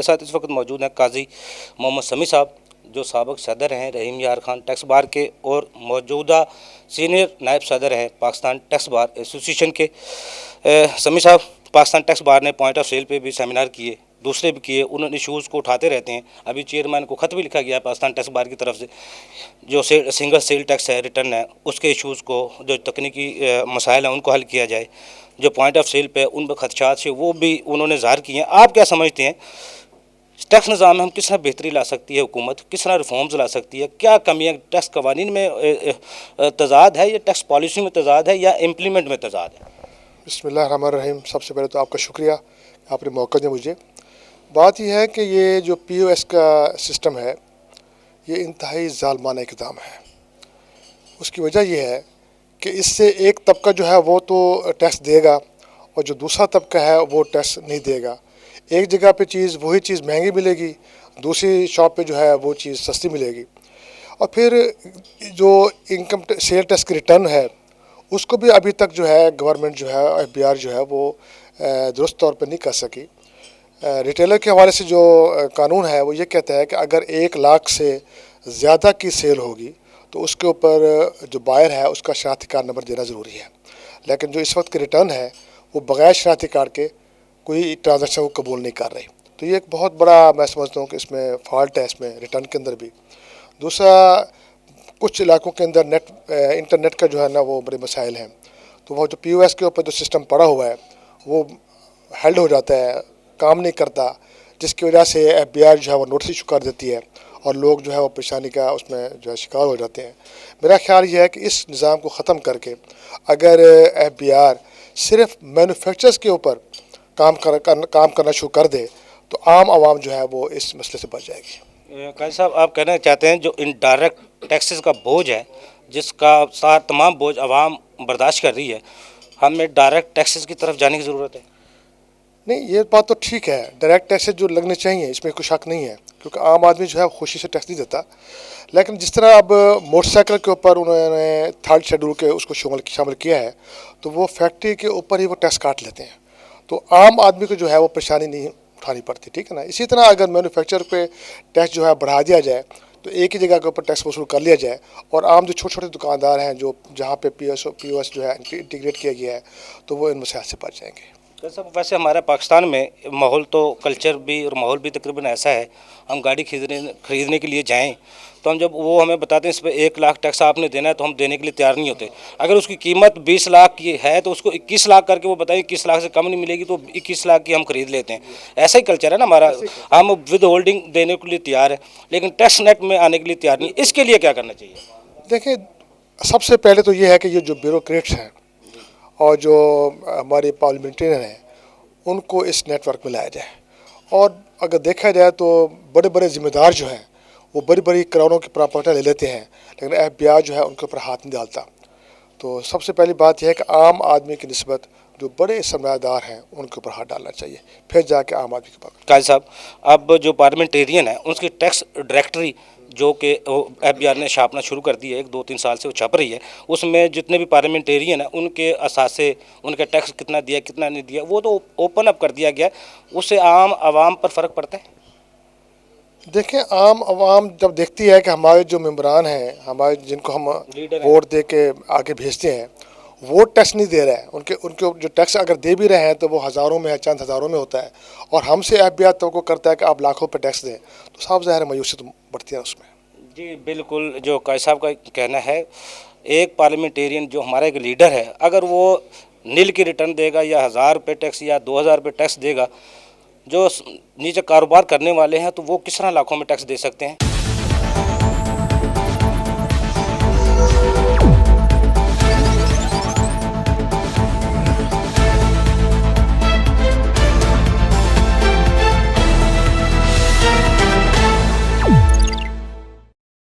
میرے ساتھ اس وقت موجود ہیں قاضی محمد سمیع صاحب جو سابق صدر ہیں رحیم یار خان ٹیکس بار کے اور موجودہ سینئر نائب صدر ہیں پاکستان ٹیکس بار ایسوسیشن کے۔ سمیع صاحب، پاکستان ٹیکس بار نے پوائنٹ آف سیل پہ بھی سیمینار کیے، دوسرے بھی کیے، انہوں نے ایشوز کو اٹھاتے رہتے ہیں۔ ابھی چیئرمین کو خط بھی لکھا گیا ہے پاکستان ٹیکس بار کی طرف سے، جو سنگل سیل ٹیکس ہے، ریٹرن ہے، اس کے ایشوز کو، جو تکنیکی مسائل ہیں ان کو حل کیا جائے۔ جو پوائنٹ آف سیل پہ ان پر خدشات سے وہ بھی انہوں نے ظاہر کیے ہیں۔ آپ کیا سمجھتے ہیں ٹیکس نظام میں ہم کس طرح بہتری لا سکتی ہے حکومت، کس طرح ریفارمز لا سکتی ہے؟ کیا کمیاں ٹیکس قوانین میں تضاد ہے، یا ٹیکس پالیسی میں تضاد ہے، یا امپلیمنٹ میں تضاد ہے؟ بسم اللہ الرحمن الرحیم۔ سب سے پہلے تو آپ کا شکریہ، آپ نے موقع دیا مجھے۔ بات یہ ہے کہ یہ جو پی او ایس کا سسٹم ہے یہ انتہائی ظالمانہ اقدام ہے۔ اس کی وجہ یہ ہے کہ اس سے ایک طبقہ جو ہے وہ تو ٹیکس دے گا اور جو دوسرا طبقہ ہے وہ ٹیکس نہیں دے گا۔ ایک جگہ پہ وہی چیز مہنگی ملے گی، دوسری شاپ پہ جو ہے وہ چیز سستی ملے گی۔ اور پھر جو انکم سیل ٹیکس کی ریٹرن ہے اس کو بھی ابھی تک جو ہے گورنمنٹ جو ہے ایف بی آر جو ہے وہ درست طور پہ نہیں کر سکی۔ ریٹیلر کے حوالے سے جو قانون ہے وہ یہ کہتا ہے کہ اگر 1,00,000 سے زیادہ کی سیل ہوگی تو اس کے اوپر جو بائر ہے اس کا شناختی کارڈ نمبر دینا ضروری ہے، لیکن جو اس وقت کی ریٹرن ہے وہ بغیر شناختی کارڈ کے کوئی ٹرانزیکشن کو قبول نہیں کر رہی۔ تو یہ ایک بہت بڑا میں سمجھتا ہوں کہ اس میں فالٹ ہے، اس میں ریٹرن کے اندر بھی۔ دوسرا، کچھ علاقوں کے اندر انٹرنیٹ کا جو ہے نا وہ بڑے مسائل ہیں، تو وہ جو پی او ایس کے اوپر جو سسٹم پڑا ہوا ہے وہ ہیلڈ ہو جاتا ہے، کام نہیں کرتا، جس کی وجہ سے ایف بی آر جو ہے وہ نوٹس ایشو کر دیتی ہے اور لوگ جو ہے وہ پریشانی کا اس میں جو ہے شکار ہو جاتے ہیں۔ میرا خیال یہ ہے کہ اس نظام کو ختم کر کے اگر ایف بی آر صرف مینوفیکچررز کے اوپر کام کرنا شروع کر دے تو عام عوام جو ہے وہ اس مسئلے سے بچ جائے گی۔ قاضی صاحب، آپ کہنا چاہتے ہیں جو انڈائریکٹ ٹیکسز کا بوجھ ہے، جس کا سارا تمام بوجھ عوام برداشت کر رہی ہے، ہمیں ڈائریکٹ ٹیکسز کی طرف جانے کی ضرورت ہے؟ نہیں، یہ بات تو ٹھیک ہے، ڈائریکٹ ٹیکسز جو لگنے چاہیے اس میں کوئی شک نہیں ہے، کیونکہ عام آدمی جو ہے خوشی سے ٹیکس نہیں دیتا۔ لیکن جس طرح اب موٹر سائیکل کے اوپر انہوں نے 3rd شیڈول کے اس کو شامل کیا ہے تو وہ فیکٹری کے اوپر ہی وہ ٹیکس کاٹ لیتے ہیں، تو عام آدمی کو جو ہے وہ پریشانی نہیں اٹھانی پڑتی، ٹھیک ہے نا۔ اسی طرح اگر مینوفیکچر پہ ٹیکس جو ہے بڑھا دیا جائے تو ایک ہی جگہ کے اوپر ٹیکس وصول کر لیا جائے، اور عام جو چھوٹے چھوٹے دکاندار ہیں جہاں پہ پی او ایس جو ہے انٹیگریٹ کیا گیا ہے تو وہ ان مسائل سے بچ جائیں گے۔ ویسے ہمارا پاکستان میں ماحول تو کلچر بھی اور ماحول بھی تقریباً ایسا ہے، ہم گاڑی خریدنے کے لیے جائیں تو ہم جب وہ ہمیں بتاتے ہیں اس پہ 1,00,000 ٹیکس آپ نے دینا ہے تو ہم دینے کے لیے تیار نہیں ہوتے۔ اگر اس کی قیمت 20,00,000 کی ہے تو اس کو 21,00,000 کر کے وہ بتائیں 21,00,000 سے کم نہیں ملے گی تو 21,00,000 کی ہم خرید لیتے ہیں۔ ایسا ہی کلچر ہے نا ہمارا، ہم ود ہولڈنگ دینے کے لیے تیار ہیں لیکن ٹیکس نیٹ میں آنے کے لیے تیار نہیں۔ اس کے لیے کیا کرنا چاہیے؟ دیکھیں، سب سے پہلے تو یہ ہے کہ یہ جو بیوروکریٹس ہیں اور جو ہمارے پارلیمنٹرین ہیں ان کو اس نیٹ ورک میں لایا جائے، اور اگر دیکھا جائے تو بڑے بڑے ذمہ دار جو ہیں وہ بڑی بڑی کروڑوں کی پراپرٹی لے لیتے ہیں لیکن ایف بی آر جو ہے ان کے اوپر ہاتھ نہیں ڈالتا۔ تو سب سے پہلی بات یہ ہے کہ عام آدمی کی نسبت جو بڑے سرمایہ دار ہیں ان کے اوپر ہاتھ ڈالنا چاہیے، پھر جا کے عام آدمی کے پاس۔ قاضی صاحب، اب جو پارلیمنٹیرین ہیں ان کی ٹیکس ڈائریکٹری جو کہ ایف بی آر نے چھاپنا شروع کر دی ہے، 2-3 سال سے وہ چھاپ رہی ہے، اس میں جتنے بھی پارلیمنٹیرین ہیں ان کے اثاثے، ان کا ٹیکس کتنا دیا کتنا نہیں دیا وہ تو اوپن اپ کر دیا گیا ہے، اس سے عام عوام پر فرق پڑتا ہے؟ دیکھیں، عام عوام جب دیکھتی ہے کہ ہمارے جو ممبران ہیں، ہمارے جن کو ہم ووٹ دے کے آگے بھیجتے ہیں وہ ٹیکس نہیں دے رہے ہیں، ان کے جو ٹیکس اگر دے بھی رہے ہیں تو وہ ہزاروں میں ہے، چند ہزاروں میں ہوتا ہے، اور ہم سے ایف بی آر توقع کرتا ہے کہ آپ لاکھوں پہ ٹیکس دیں، تو صاحب ظاہر مایوسی تو بڑھتی ہے اس میں۔ جی بالکل، جو قاضی صاحب کا کہنا ہے، ایک پارلیمنٹیرین جو ہمارا ایک لیڈر ہے اگر وہ نل کی ریٹرن دے گا یا 1,000 روپے ٹیکس یا 2,000 روپے ٹیکس دے گا، جو نیچے کاروبار کرنے والے ہیں تو وہ کس طرح لاکھوں میں ٹیکس دے سکتے ہیں؟